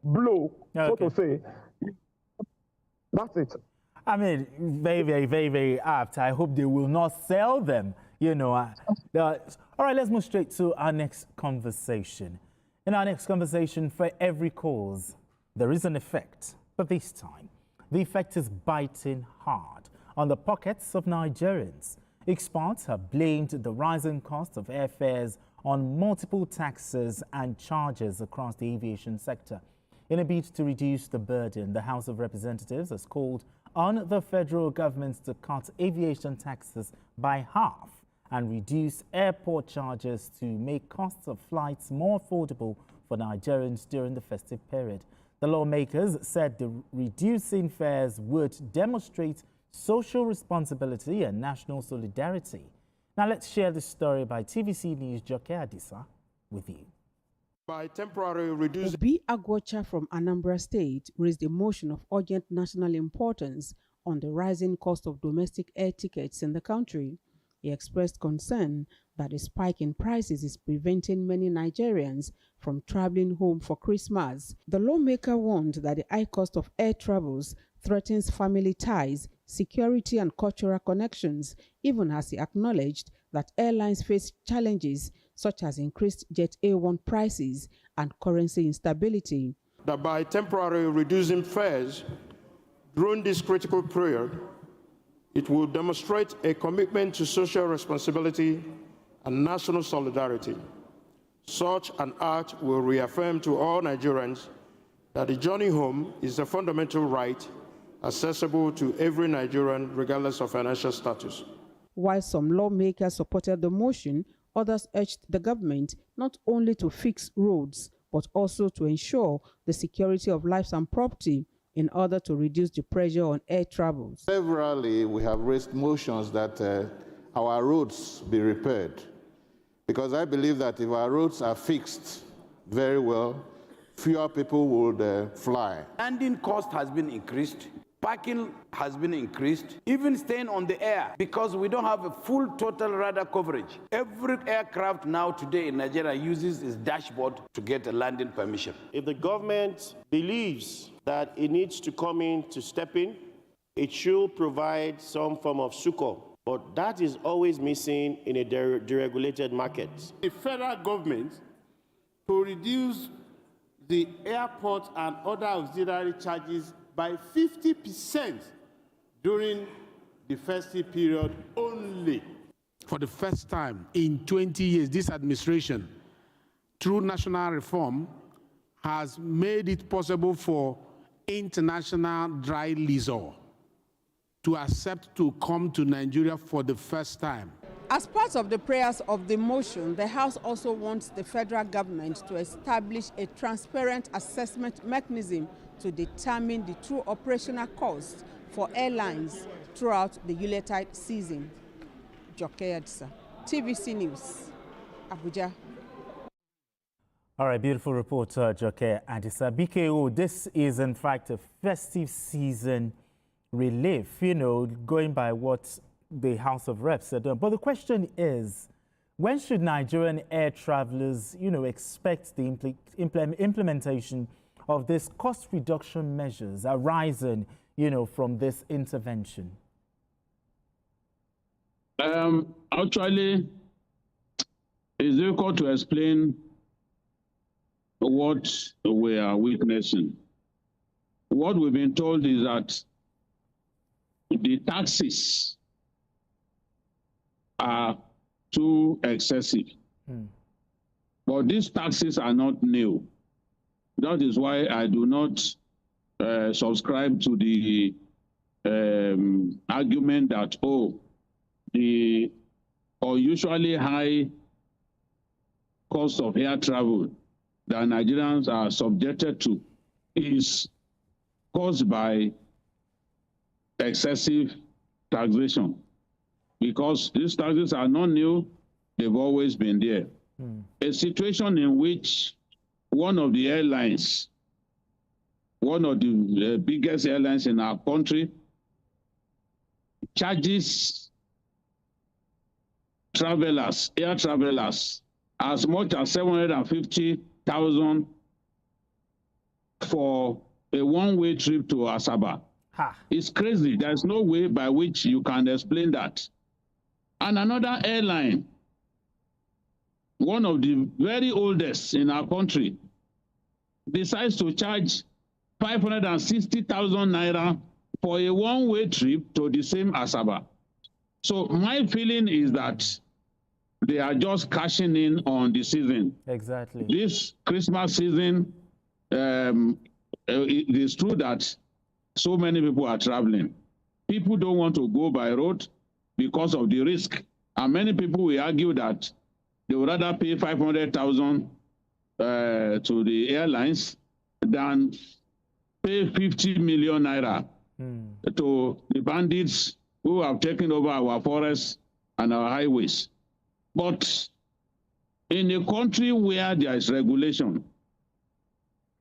blow, so to say. That's it. I mean, very, very, very, very apt. I hope they will not sell them, you know. All right, let's move straight to our next conversation. In our next conversation, for every cause, there is an effect. But this time, the effect is biting hard on the pockets of Nigerians. Experts have blamed the rising cost of airfares on multiple taxes and charges across the aviation sector. In a bid to reduce the burden, the House of Representatives has called on the federal government to cut aviation taxes by half and reduce airport charges to make costs of flights more affordable for Nigerians during the festive period. The lawmakers said the reducing fares would demonstrate social responsibility and national solidarity. Now let's share this story by TVC News' Joke Adisa with you. By temporarily reducing... Obi Agwocha from Anambra State raised a motion of urgent national importance on the rising cost of domestic air tickets in the country. He expressed concern that the spike in prices is preventing many Nigerians from traveling home for Christmas. The lawmaker warned that the high cost of air travels threatens family ties, security and cultural connections, even as he acknowledged that airlines face challenges such as increased Jet A1 prices and currency instability. That by temporarily reducing fares during this critical period, it will demonstrate a commitment to social responsibility and national solidarity. Such an act will reaffirm to all Nigerians that the journey home is a fundamental right accessible to every Nigerian regardless of financial status. While some lawmakers supported the motion, others urged the government not only to fix roads, but also to ensure the security of lives and property in order to reduce the pressure on air travels. Severally, we have raised motions that our roads be repaired, because I believe that if our roads are fixed very well, fewer people would fly. Landing cost has been increased. Parking has been increased, even staying on the air, because we don't have a full total radar coverage. Every aircraft now today in Nigeria uses its dashboard to get a landing permission. If the government believes that it needs to come in to step in, it should provide some form of succor. But that is always missing in a deregulated market. The federal government to reduce the airport and other auxiliary charges by 50% during the festive period only. For the first time in 20 years, this administration, through national reform, has made it possible for international dry leaser to accept to come to Nigeria for the first time. As part of the prayers of the motion, the House also wants the federal government to establish a transparent assessment mechanism to determine the true operational costs for airlines throughout the Yuletide season. Joke Adisa, TVC News, Abuja. All right, beautiful report, Joke Adisa. BKO, this is in fact a festive season relief, you know, going by what the House of Reps said. But the question is, when should Nigerian air travelers, you know, expect the implementation of this cost reduction measures arising, you know, from this intervention? Actually, it's difficult to explain what we are witnessing. What we've been told is that the taxes are too excessive. But these taxes are not new. That is why I do not subscribe to the argument that, the unusually high cost of air travel that Nigerians are subjected to is caused by excessive taxation. Because these taxes are not new, they've always been there. A situation in which one of the airlines, one of the biggest airlines in our country, charges travelers, air travelers, as much as 750,000 for a one-way trip to Asaba. It's crazy. There's no way by which you can explain that. And another airline, one of the very oldest in our country, decides to charge 560,000 naira for a one-way trip to the same Asaba. So my feeling is that they are just cashing in on the season. Exactly. This Christmas season, it is true that so many people are traveling. People don't want to go by road because of the risk. And many people will argue that they would rather pay 500,000 to the airlines than pay 50 million naira to the bandits who have taken over our forests and our highways. But in a country where there is regulation,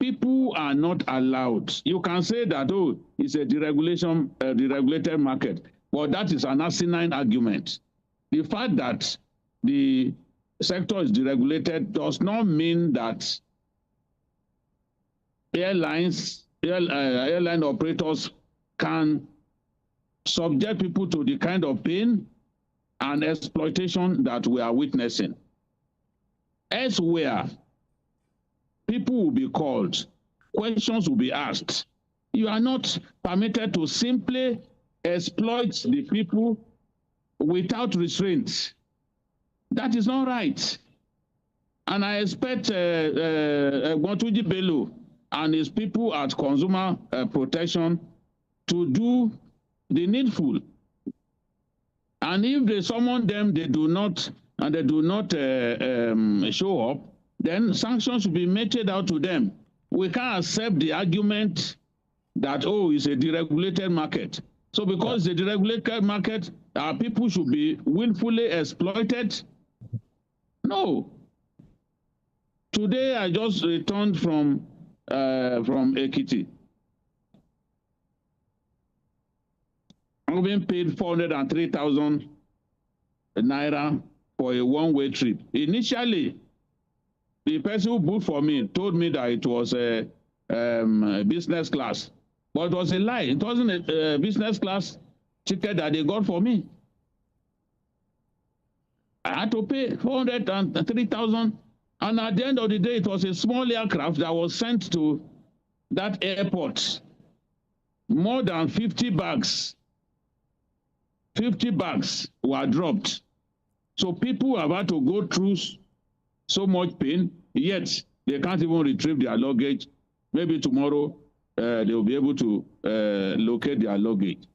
people are not allowed. You can say that, oh, it's a deregulated market, but that is an asinine argument. The fact that the sector is deregulated does not mean that airline operators can subject people to the kind of pain and exploitation that we are witnessing. Elsewhere, people will be called, questions will be asked. You are not permitted to simply exploit the people without restraint. That is not right. And I expect Gwantuji Bello and his people at Consumer Protection to do the needful. And if they summon them, they do not show up, then sanctions should be meted out to them. We can't accept the argument that, oh, it's a deregulated market. So because it's a deregulated market, our people should be willfully exploited? No. Today I just returned from Ekiti. I'm being paid 403,000 naira for a one-way trip. Initially, the person who booked for me told me that it was a business class, but it was a lie. It wasn't a business class ticket that they got for me. I had to pay 403,000, and at the end of the day, it was a small aircraft that was sent to that airport. More than 50 bags. 50 bags were dropped. So people have had to go through so much pain, yet they can't even retrieve their luggage. Maybe tomorrow they will be able to locate their luggage.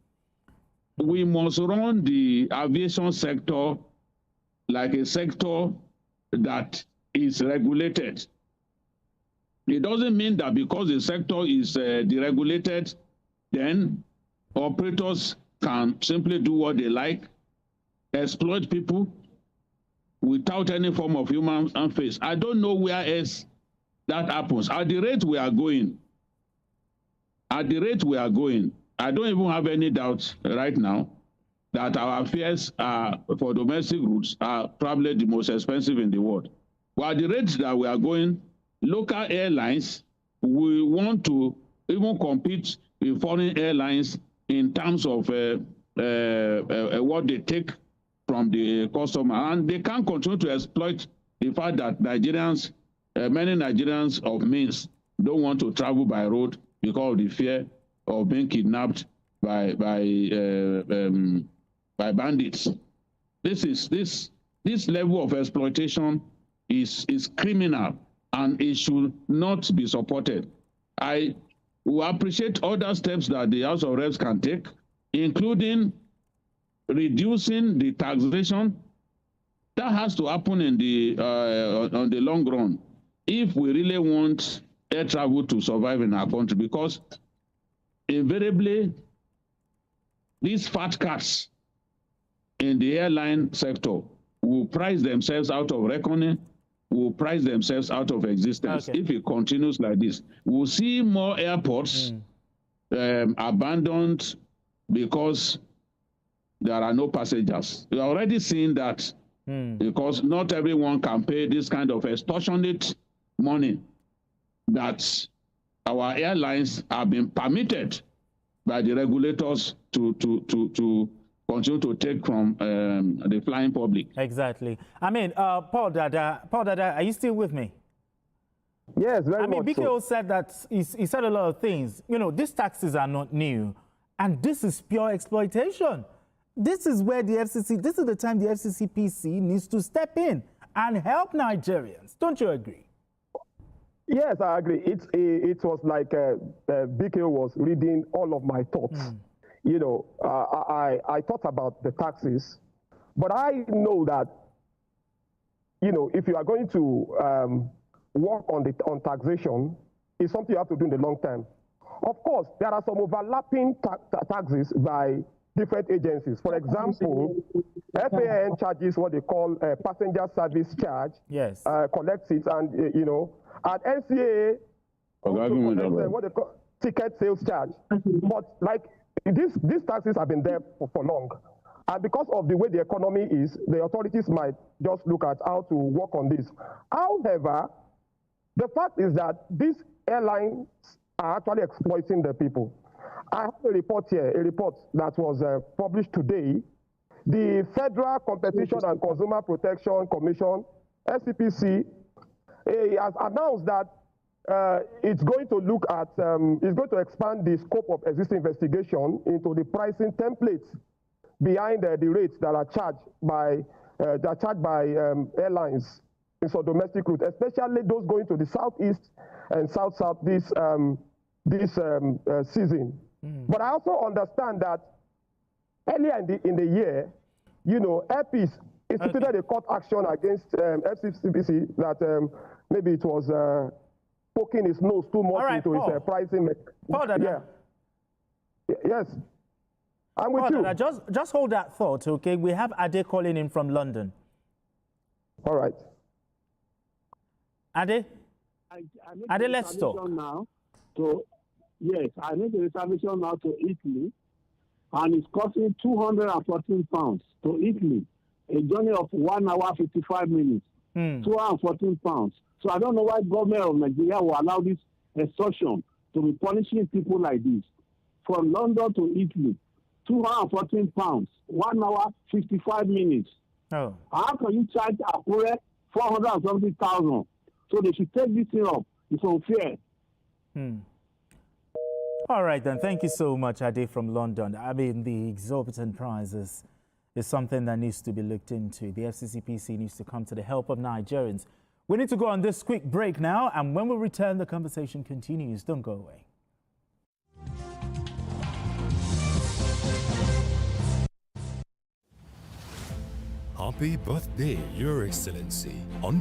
We must run the aviation sector like a sector that is regulated. It doesn't mean that because the sector is deregulated, then operators can simply do what they like, exploit people without any form of human face. I don't know where else that happens. At the rate we are going, I don't even have any doubt right now that our fares for domestic routes are probably the most expensive in the world. But at the rate that we are going, local airlines will want to even compete with foreign airlines in terms of what they take from the customer. And they can't continue to exploit the fact that Nigerians, many Nigerians of means don't want to travel by road because of the fear of being kidnapped by bandits. This level of exploitation is criminal, and it should not be supported. I will appreciate other steps that the House of Reps can take, including reducing the taxation. That has to happen in the on the long run if we really want air travel to survive in our country, because invariably these fat cats in the airline sector will price themselves out of reckoning, will price themselves out of existence. If it continues like this, we'll see more airports abandoned because there are no passengers. We're already seeing that because not everyone can pay this kind of extortionate money that our airlines have been permitted by the regulators to continue to take from the flying public. Exactly. I mean, Paul Dada, are you still with me? Yes, very much. I mean, BKO said that he said a lot of things. You know, these taxes are not new, and this is pure exploitation. This is where the FCC, this is the time the FCCPC needs to step in and help Nigerians. Don't you agree? Yes, I agree. It was like BKO was reading all of my thoughts. You know, I thought about the taxes, but I know that, you know, if you are going to work on taxation, it's something you have to do in the long term. Of course, there are some overlapping taxes by different agencies. For example, FAN charges what they call passenger service charge. Yes. Collects it, and you know, and NCAA collects what they call ticket sales charge. But like these taxes have been there for long, and because of the way the economy is, the authorities might just look at how to work on this. However, the fact is that these airlines are actually exploiting the people. I have a report here, a report that was published today. The Federal Competition and Consumer Protection Commission, FCPC, has announced that it's going to look at, it's going to expand the scope of existing investigation into the pricing templates behind the rates that are charged by airlines in some domestic routes, especially those going to the southeast and south this season. But I also understand that earlier in the year, you know, Airfares instituted a court action against FCCPC that maybe it was poking his nose too much into its pricing. Yeah. Yes. I'm with you. Just hold that thought, okay? We have Ade calling in from London. All right. Ade? Ade, let's talk. Now yes, I make a reservation now to Italy, and it's costing £214 to Italy, a journey of 1 hour 55 minutes, £214. So I don't know why government of Nigeria will allow this extortion to be punishing people like this. From London to Italy, £214, 1 hour 55 minutes. Oh. How can you charge Akure 470,000? So they should take this thing up. It's unfair. All right, then. Thank you so much, Ade from London. I mean, the exorbitant prices is something that needs to be looked into. The FCCPC needs to come to the help of Nigerians. We need to go on this quick break now, and when we return, the conversation continues. Don't go away. Happy birthday, Your Excellency. On